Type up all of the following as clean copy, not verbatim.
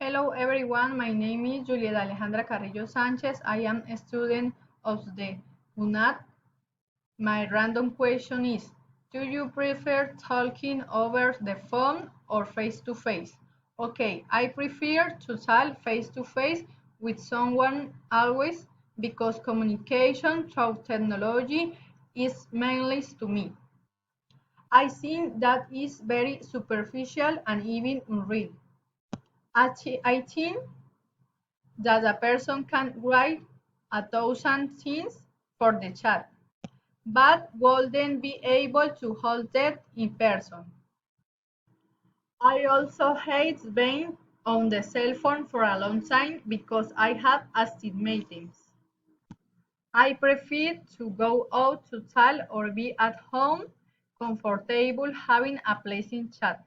Hello everyone, my name is Julieta Alejandra Carrillo Sanchez. I am a student of the UNAD. My random question is, do you prefer talking over the phone or face-to-face? Okay, I prefer to talk face-to-face with someone always because communication through technology is meaningless to me. I think that is very superficial and even unreal. I think that a person can write 1,000 things for the chat, but wouldn't be able to hold that in person. I also hate being on the cell phone for a long time because I have astigmatism. I prefer to go out to talk or be at home, comfortable having a pleasant chat.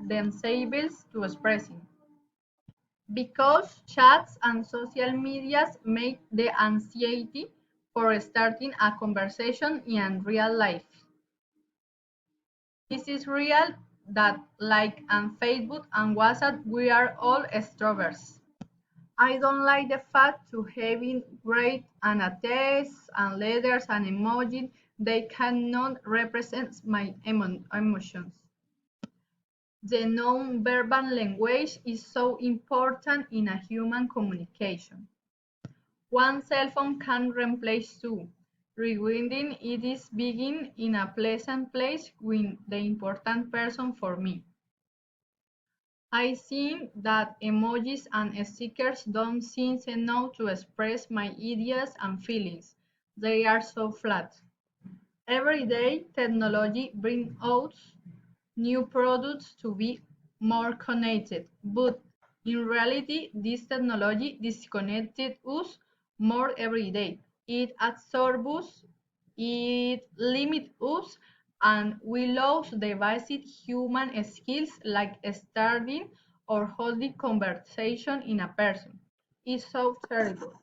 Themselves to expressing. Because chats and social medias make the anxiety for starting a conversation in real life. This is real that like on Facebook and WhatsApp we are all extroverts. I don't like the fact to having great and a text and letters and emojis they cannot represent my emotions. The non-verbal language is so important in a human communication. One cell phone can replace two. Rewinding it is being in a pleasant place with the important person for me. I think that emojis and stickers don't seem enough to express my ideas and feelings. They are so flat. Every day, technology brings out new products to be more connected, but in reality, this technology disconnected us more every day. It absorbs us, it limits us, and we lose the basic human skills like starting or holding conversation in a person. It's so terrible.